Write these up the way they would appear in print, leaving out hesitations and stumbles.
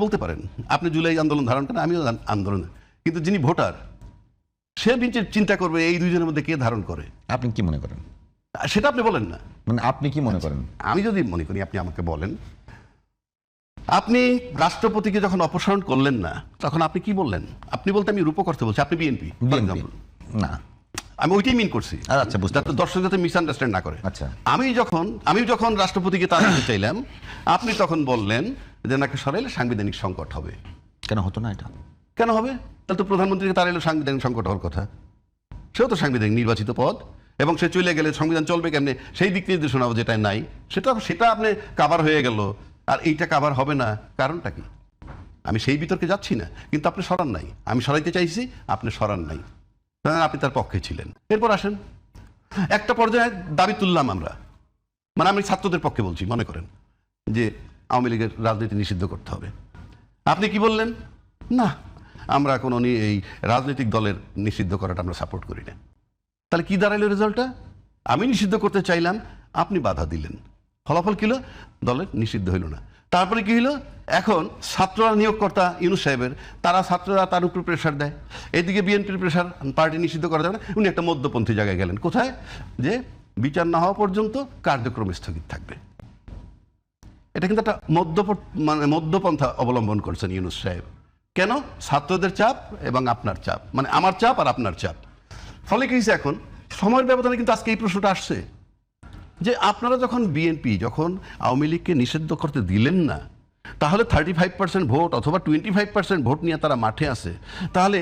বলতে পারেন, আপনি জুলাই আন্দোলন ধারণ করেন, আমিও আন্দোলন, কিন্তু যিনি ভোটার সে চিন্তা করবে এই দুইজনের মধ্যে কে ধারণ করে। আপনি কি মনে করেন? সেটা আপনি বলেন না, মানে আপনি কি মনে করেন? আমি যদি মনে করি, আপনি আমাকে বলেন, আপনি রাষ্ট্রপতিকে যখন অপসারণ করলেন না তখন আপনি কি বললেন? আপনি বলতে আমি রূপক অর্থে বলছি, আপনি বিএনপি না, আমি ওইটাই মিন করছি, আচ্ছা, বুঝতে যাতে দর্শক যাতে মিসআন্ডারস্ট্যান্ড না করে। আচ্ছা, আমি যখন রাষ্ট্রপতিকে তাড়াতে চাইলাম, আপনি তখন বললেন যে নাকি সরাইলে সাংবিধানিক সংকট হবে। কেন হতো না এটা? কেন হবে? তাহলে তো প্রধানমন্ত্রীকে তাড়াইলে সাংবিধানিক সংকট হওয়ার কথা। সেও তো সাংবিধানিক নির্বাচিত পদ, এবং সে চলে গেলে সংবিধান চলবে কেমনে, সেই দিক নির্দেশনা যেটা নাই সেটা আপনি কাভার হয়ে গেল, আর এইটা কাভার হবে না, কারণটা কি? আমি সেই বিতর্কে যাচ্ছি না, কিন্তু আপনি সরান নাই, আমি সরাইতে চাইছি, আপনি সরান নাই, আপনি তার পক্ষে ছিলেন। এরপর আসেন, একটা পর্যায়ে দাবি তুললাম আমরা, মানে আমি ছাত্রদের পক্ষে বলছি, মনে করেন যে আওয়ামী লীগের রাজনীতি নিষিদ্ধ করতে হবে। আপনি কি বললেন? না, আমরা কোনো এই রাজনৈতিক দলের নিষিদ্ধ করাটা আমরা সাপোর্ট করি না। তাহলে কি দাঁড়াইলো রেজাল্টটা? আমি নিষিদ্ধ করতে চাইলাম, আপনি বাধা দিলেন, ফলাফল কি হলো? দলের নিষিদ্ধ হইল না। তারপরে কি হইল? এখন ছাত্ররা নিয়োগকর্তা ইউনূস সাহেবের, ছাত্ররা তার উপর প্রেশার দেয়, এদিকে বিএনপির প্রেশার, পার্টি নিষিদ্ধ করা যাবে না। উনি একটা মধ্যপন্থী জায়গায় গেলেন, কোথায়? যে বিচার না হওয়া পর্যন্ত কার্যক্রম স্থগিত থাকবে। এটা কিন্তু একটা মধ্যপন্থা অবলম্বন করছেন ইউনূস সাহেব। কেন? ছাত্রদের চাপ এবং আপনার চাপ, মানে আমার চাপ আর আপনার চাপ। ফলে কি হয়েছে? এখন সময়ের ব্যবধানে কিন্তু আজকে এই প্রশ্নটা আসছে যে আপনারা যখন বিএনপি যখন আওয়ামী লীগকে নিষিদ্ধ করতে দিলেন না, তাহলে 35% ভোট অথবা 25% ভোট নিয়ে তারা মাঠে আছে, তাহলে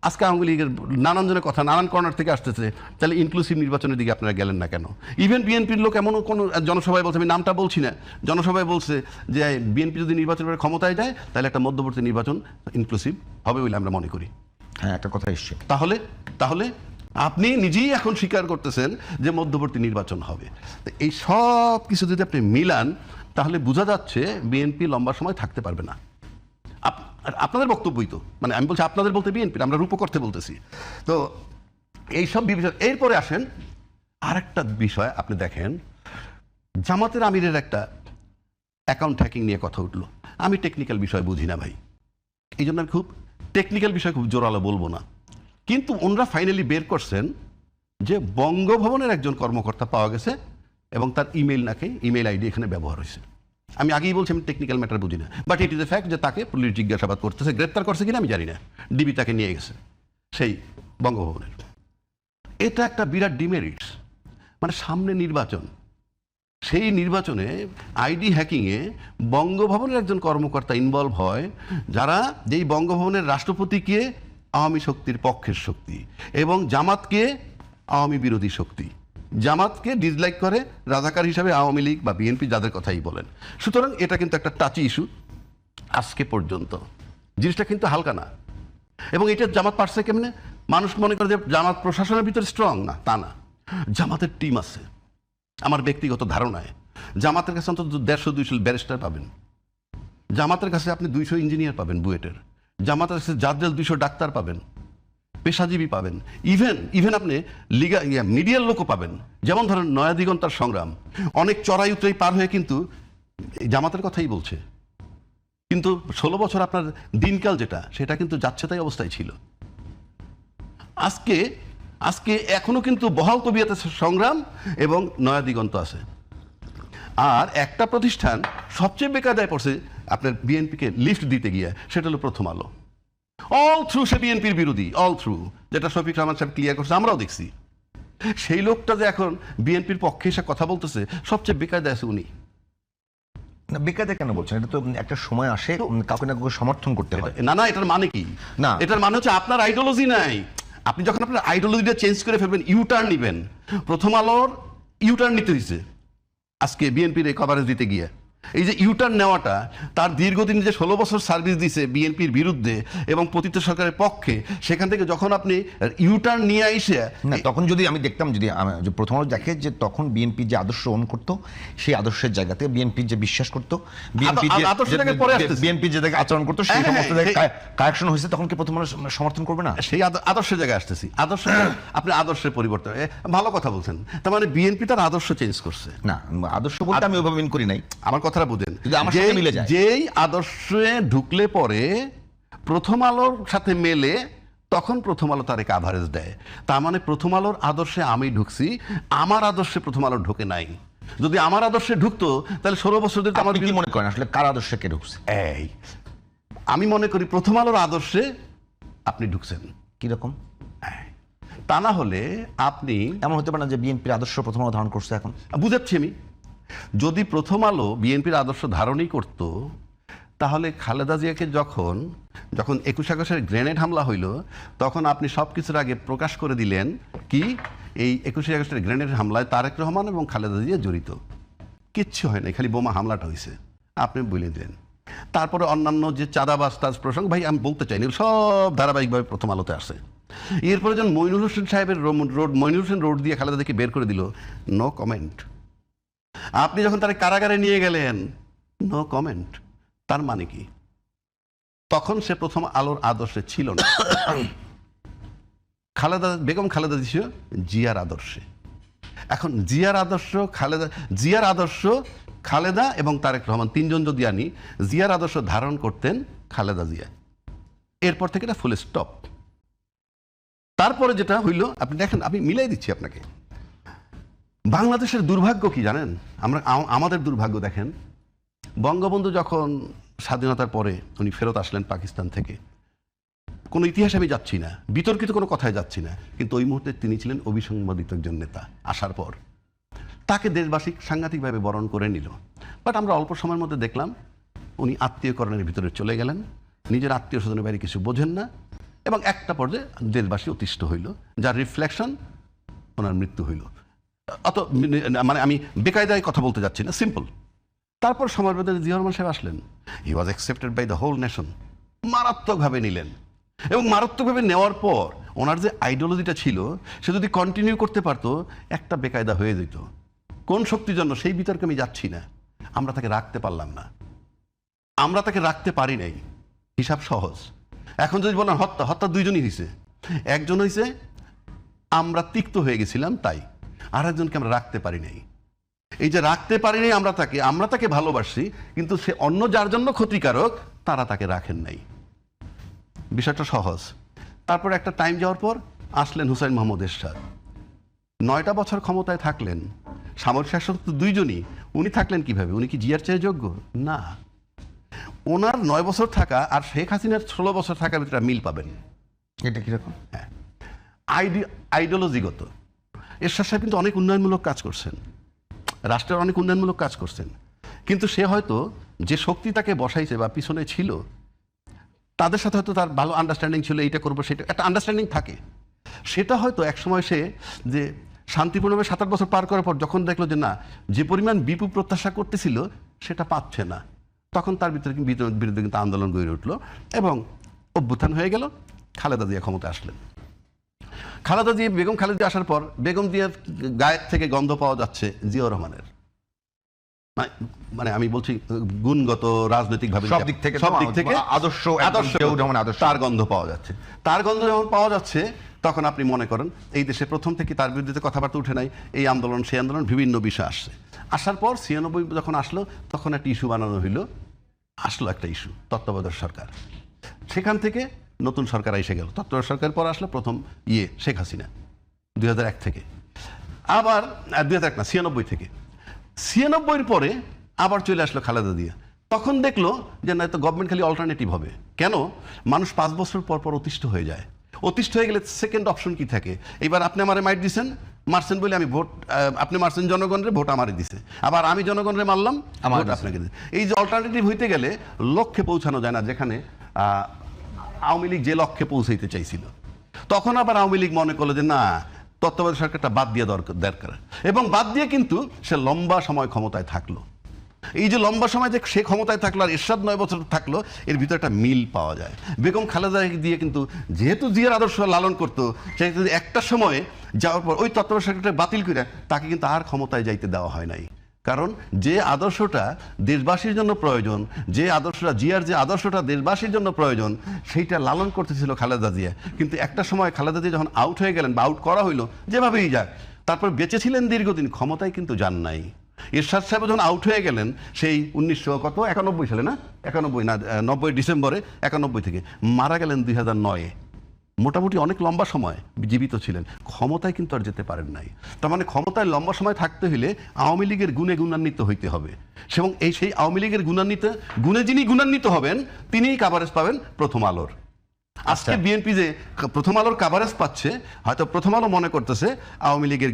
আজকে আওয়ামী লীগের নানান জনের কথা নানান কর্নার থেকে আসতেছে, তাহলে ইনক্লুসিভ নির্বাচনের দিকে আপনারা গেলেন না কেন? ইভেন বিএনপির লোক এমনও কোনো জনসভায় বলছে, আমি নামটা বলছি না, জনসভায় বলছে যে বিএনপি যদি নির্বাচনের ক্ষমতায় যায় তাহলে একটা মধ্যবর্তী নির্বাচন ইনক্লুসিভ হবে বলে আমরা মনে করি। হ্যাঁ, একটা কথা এসছে। তাহলে আপনি নিজেই এখন স্বীকার করতেছেন যে মধ্যবর্তী নির্বাচন হবে। এই সব কিছু যদি আপনি মিলান, তাহলে বোঝা যাচ্ছে বিএনপি লম্বা সময় থাকতে পারবে না। আপনাদের বক্তব্যই তো, মানে আমি বলছি আপনাদের বলতে বিএনপির, আমরা রূপক অর্থে বলতেছি। তো এইসব বিষয়, এরপরে আসেন আরেকটা বিষয়, আপনি দেখেন জামাতের আমিরের একটা অ্যাকাউন্ট হ্যাকিং নিয়ে কথা উঠলো। আমি টেকনিক্যাল বিষয় বুঝি না ভাই, এই জন্য আমি খুব টেকনিক্যাল বিষয় খুব জোরালো বলবো না, কিন্তু ওনারা ফাইনালি বের করছেন যে বঙ্গভবনের একজন কর্মকর্তা পাওয়া গেছে এবং তার ইমেইল আইডি এখানে ব্যবহার হয়েছে। আমি আগেই বলছি আমি টেকনিক্যাল ম্যাটার বুঝি না, but it is a fact যে তাকে পুলিশ জিজ্ঞাসাবাদ করতেছে, গ্রেপ্তার করছে কিনা আমি জানি না, ডিবি তাকে নিয়ে গেছে সেই বঙ্গভবনের। এটা একটা বিরাট ডিমেরিটস, মানে সামনে নির্বাচন, সেই নির্বাচনে আইডি হ্যাকিংয়ে বঙ্গভবনের একজন কর্মকর্তা ইনভলভ হয়, যারা যেই বঙ্গভবনের রাষ্ট্রপতিকে আওয়ামী শক্তির পক্ষের শক্তি এবং জামাতকে আওয়ামী বিরোধী শক্তি, জামাতকে ডিসলাইক করে রাজাকার হিসাবে আওয়ামী লীগ বা বিএনপি যাদের কথাই বলেন। সুতরাং এটা কিন্তু একটা টাচি ইস্যু আজকে পর্যন্ত, জিনিসটা কিন্তু হালকা না। এবং এটা জামাত পারছে কেমনে? মানুষ মনে করে যে জামাত প্রশাসনের ভিতরে স্ট্রং, না, তা না, জামাতের টিম আছে। আমার ব্যক্তিগত ধারণায় জামাতের কাছে অন্তত 150-200 ব্যারিস্টার পাবেন, জামাতের কাছে আপনি 200 ইঞ্জিনিয়ার পাবেন বুয়েটের, জামাতের কাছে জাদ্রেল 200 ডাক্তার পাবেন, পেশাজীবী পাবেন, ইভেন আপনি মিডিয়ার লোকও পাবেন। যেমন ধরেন নয়া দিগন্তার সংগ্রাম অনেক চড়াই উতরাই পার হয়ে কিন্তু জামাতের কথাই বলছে, কিন্তু 16 বছর আপনার দিনকাল যেটা, সেটা কিন্তু যাচ্ছে তাই অবস্থায় ছিল। আজকে এখনো কিন্তু বহাল তবিয়তে সংগ্রাম এবং নয়া দিগন্ত আছে। আর একটা প্রতিষ্ঠান সবচেয়ে বেকায়দায় পড়ছে আপনার বিএনপিকে লিফট দিতে গিয়ে, সেটা হলো প্রথম আলো। অল থ্রু সে বিএনপির বিরোধী, অল থ্রু, যেটা শফিক রহমান সাহেব ক্লিয়ার করছে, আমরাও দেখছি। সেই লোকটা যে এখন বিএনপির পক্ষে এসে কথা বলতেছে, সবচেয়ে বেকায়দায় আছে উনি। না, বেকায়দা কেন বলছেন? এটা তো একটা সময় আসে কাউকে না কাউকে সমর্থন করতে হয়। না, এটার মানে কি? না, এটার মানে হচ্ছে আপনার আইডিওলজি নাই। আপনি যখন আপনার আইডিওলজিটা চেঞ্জ করে ফেলবেন, ইউটার্ন নিবেন। প্রথম আলোর ইউটার্ন নিতে হয়েছে আজকে বিএনপির এই কভারেজ দিতে গিয়ে। এই যে ইউটার্ন নেওয়াটা, তার দীর্ঘদিন যে 16 বছর সার্ভিস দিয়েছে বিএনপির বিরুদ্ধে এবং পতিত সরকারের পক্ষে, সেখান থেকে যখন আপনি ইউটার্ন নিয়ে আইসে, না, তখন যদি আমি দেখতাম, যদি প্রথম আলো দেখে যে তখন বিএনপি যে আদর্শ ওন করতো, সেই আদর্শের জায়গাতে বিএনপি যে বিশ্বাস করতো, বিএনপি যে আচরণ করতো, সেই সমস্ত কারেকশন হয়েছে, তখন কি প্রথম আলো সমর্থন করবে না? সেই আদর্শের জায়গায় আসতেছি। আপনি আদর্শের পরিবর্তন, ভালো কথা বলছেন। তার মানে বিএনপি তার আদর্শ চেঞ্জ করছে। না, আদর্শ বলতে আমি ওইভাবে মিন করি নাই। আমার কথা কথাটা বুঝেন, যদি আমার সাথে মিলে যায়। যেই আদর্শে ঢুকলে পরে প্রথম আলোর সাথে মেলে, তখন প্রথম আলো তার কাভারেজ দেয়। তার মানে প্রথম আলোর আদর্শে আমি ঢুকছি, আমার আদর্শে প্রথম আলো ঢুকে নাই। যদি আমার আদর্শে ঢুকতো তাহলে 16 বছর ধরে আমার আপনি কি মনে করেন আসলে কার আদর্শে কে ঢুকছে? এই আমি মনে করি প্রথম আলোর আদর্শে আপনি ঢুকছেন। কিরকম? তা না হলে আপনি এমন হতে পারে না যে বিএনপির আদর্শ প্রথম আলো ধারণ করছে এখন? বুঝাচ্ছি আমি, যদি প্রথম আলো বিএনপির আদর্শ ধারণই করত, তাহলে খালেদা জিয়াকে যখন 21 আগস্টের গ্রেনেড হামলা হইল, তখন আপনি সব কিছুর আগে প্রকাশ করে দিলেন কি এই 21 আগস্টের গ্রেনেড হামলায় তারেক রহমান এবং খালেদা জিয়া জড়িত। কিচ্ছু হয় নাই, খালি বোমা হামলাটা হয়েছে, আপনি বলে দিলেন। তারপরে অন্যান্য যে চাঁদাবাজ তাজ প্রসঙ্গ, ভাই আমি বলতে চাইনি, সব ধারাবাহিকভাবে প্রথম আলোতে আসে। এরপরে যখন মইনুল হোসেন সাহেবের মইনুল হোসেন রোড দিয়ে খালেদাকে বের করে দিল, নো কমেন্ট। আপনি যখন তার কারাগারে নিয়ে গেলেন, নো কমেন্ট। তার মানে কি? তখন সে প্রথম আলোর আদর্শে ছিল না। বেগম খালেদা ছিল জিয়ার আদর্শে। এখন জিয়ার আদর্শ খালেদা এবং তারেক রহমান তিনজন যদি আনি, জিয়ার আদর্শ ধারণ করতেন খালেদা জিয়া। এরপর থেকে এটা ফুল স্টপ। তারপরে যেটা হইল, আপনি দেখেন, আমি মিলাই দিচ্ছি আপনাকে। বাংলাদেশের দুর্ভাগ্য কি জানেন? আমাদের দুর্ভাগ্য দেখেন, বঙ্গবন্ধু যখন স্বাধীনতার পরে উনি ফেরত আসলেন পাকিস্তান থেকে, কোনো ইতিহাসে আমি যাচ্ছি না, বিতর্কিত কোনো কথায় যাচ্ছি না, কিন্তু ওই মুহূর্তে তিনি ছিলেন অবিসংবাদিত একজন নেতা। আসার পর তাকে দেশবাসী সাংঘাতিকভাবে বরণ করে নিল। বাট আমরা অল্প সময়ের মধ্যে দেখলাম উনি আত্মীয়করণের ভিতরে চলে গেলেন, নিজের আত্মীয় স্বজনের বাইরে কিছু বোঝেন না, এবং একটা পর্যায়ে দেশবাসী অতিষ্ঠ হইল, যার রিফ্লেকশন ওনার মৃত্যু হইল। মানে আমি বেকায়দায় কথা বলতে যাচ্ছি না, সিম্পল। তারপর সময়ের মধ্যে জিয়া রহমান সাহেব আসলেন, he was accepted by the whole nation. মারাত্মকভাবে নিলেন, এবং মারাত্মকভাবে নেওয়ার পর ওনার যে আইডিওলজিটা ছিল, সে যদি কন্টিনিউ করতে পারতো, একটা বেকায়দা হয়ে যেত। কোন শক্তির জন্য সেই বিতর্কে আমি যাচ্ছি না, আমরা তাকে রাখতে পারলাম না, আমরা তাকে রাখতে পারি নাই। হিসাব সহজ। এখন যদি বলেন হত্যা দুইজনই হয়েছে, একজন হয়েছে আমরা তিক্ত হয়ে গেছিলাম তাই, আর একজনকে আমরা রাখতে পারি নাই। এই যে রাখতে পারি নাই আমরা তাকে ভালোবাসি, কিন্তু সে অন্য যার জন্য ক্ষতিকারক, তারা তাকে রাখেন নাই। বিষয়টা সহজ। তারপর একটা টাইম যাওয়ার পর আসলেন হুসাইন মোহাম্মদ এরশাদ। 9টা বছর ক্ষমতায় থাকলেন, সামরিক শাসক তো দুইজনই। উনি থাকলেন কিভাবে? উনি কি জিয়ার চেয়ে যোগ্য? না। ওনার 9 বছর থাকা আর শেখ হাসিনার 16 বছর থাকার ভিতরে মিল পাবেন। এটা কিরকম? হ্যাঁ, আইডিওলজিগত। এরশাদ সাহেব কিন্তু অনেক উন্নয়নমূলক কাজ করছেন, রাষ্ট্রের অনেক উন্নয়নমূলক কাজ করছেন, কিন্তু সে হয়তো যে শক্তি তাকে বসাইছে বা পিছনে ছিল, তাদের সাথে হয়তো তার ভালো আন্ডারস্ট্যান্ডিং ছিল, এইটা করবো সেটা, একটা আন্ডারস্ট্যান্ডিং থাকে। সেটা হয়তো একসময় সে যে শান্তিপূর্ণভাবে 7-8 বছর পার করার পর যখন দেখলো যে না, যে পরিমাণ বিপুল প্রত্যাশা করতেছিল সেটা পাচ্ছে না, তখন তার বিরুদ্ধে কিন্তু আন্দোলন গড়ে উঠলো এবং অভ্যুত্থান হয়ে গেল। খালেদা জিয়া ক্ষমতা আসলেন। বেগম খালেদা আসার পর বেগম জিয়ার গায়ের থেকে গন্ধ পাওয়া যাচ্ছে জিয়াউর রহমানের, মানে আমি বলছি গুণগত, রাজনৈতিকভাবে সব দিক থেকে আদর্শ তার গন্ধ পাওয়া যাচ্ছে। তার গন্ধ যখন পাওয়া যাচ্ছে, তখন আপনি মনে করেন এই দেশে প্রথম থেকে তার বিরুদ্ধে কথাবার্তা উঠে নাই, এই আন্দোলন সেই আন্দোলন, বিভিন্ন বিষয় আসছে। আসার পর 96 যখন আসলো, তখন একটা ইস্যু বানানো হইলো, আসলো একটা ইস্যু, তত্ত্বাবধায়ক সরকার। সেখান থেকে নতুন সরকার এসে গেল। তত্ত্বাবধায়ক সরকার পর আসলো প্রথম শেখ হাসিনা 2001 থেকে, আবার 2001 না 96 থেকে। 96-র পরে আবার চলে আসলো খালেদা জিয়া। তখন দেখলো যে না, তো গভর্নমেন্ট খালি অল্টারনেটিভ হবে। কেন? মানুষ 5 বছর পর পর অতিষ্ঠ হয়ে যায়। অতিষ্ঠ হয়ে গেলে সেকেন্ড অপশন কি থাকে? এবার আপনি আমারে মাইট দিচ্ছেন, মারছেন বলে আমি ভোট, আপনি মারছেন জনগণের, ভোট আমারে দিছে, আবার আমি জনগণের মারলাম, ভোট আপনাকে দিছে। এই যে অল্টারনেটিভ হইতে গেলে লক্ষ্যে পৌঁছানো যায় না, যেখানে আওয়ামী লীগ যে লক্ষ্যে পৌঁছাইতে চাইছিল, তখন আবার আওয়ামী লীগ মনে করলো যে না, তত্ত্বাবধায়ক সরকারটা বাদ দিয়ে দরকার, এবং বাদ দিয়ে কিন্তু সে লম্বা সময় ক্ষমতায় থাকলো। এই যে লম্বা সময় যে সে ক্ষমতায় থাকলো আর এরশাদ 9 বছর থাকলো, এর ভিতরে একটা মিল পাওয়া যায়। বেগম খালেদা দিয়ে কিন্তু যেহেতু জিয়ার আদর্শ লালন করতো, সে একটা সময় যাওয়ার পর ওই তত্ত্বাবধায়ক সরকারটা বাতিল করে তাকে কিন্তু আর ক্ষমতায় যাইতে দেওয়া হয় নাই। কারণ যে আদর্শটা দেশবাসীর জন্য প্রয়োজন, যে আদর্শটা দেশবাসীর জন্য প্রয়োজন, সেইটা লালন করতেছিল খালেদা জিয়া। কিন্তু একটা সময় খালেদা জিয়া যখন আউট হয়ে গেলেন বা আউট করা হইলো, যেভাবেই যাক, তারপর বেঁচে ছিলেন দীর্ঘদিন, ক্ষমতায় কিন্তু যান নাই। এরশাদ সাহেব যখন আউট হয়ে গেলেন সেই 1991 সালে না 90 ডিসেম্বরে 91 থেকে মারা গেলেন 2009-এ, মোটামুটি অনেক লম্বা সময় জীবিত ছিলেন, ক্ষমতায় কিন্তু আর যেতে পারেন নাই। তার মানে ক্ষমতায় লম্বা সময় থাকতে হলে আওয়ামী লীগের গুণে গুণান্বিত হইতে হবে, এবং সেই আওয়ামী লীগের গুণে যিনি গুণান্বিত হবেন তিনিই কাভারেজ পাবেন প্রথম আলোর। আজকে বিএনপি যে প্রথম আলোর কাভারেজ পাচ্ছে, হয়তো প্রথম আলো মনে করতেছে আওয়ামী লীগের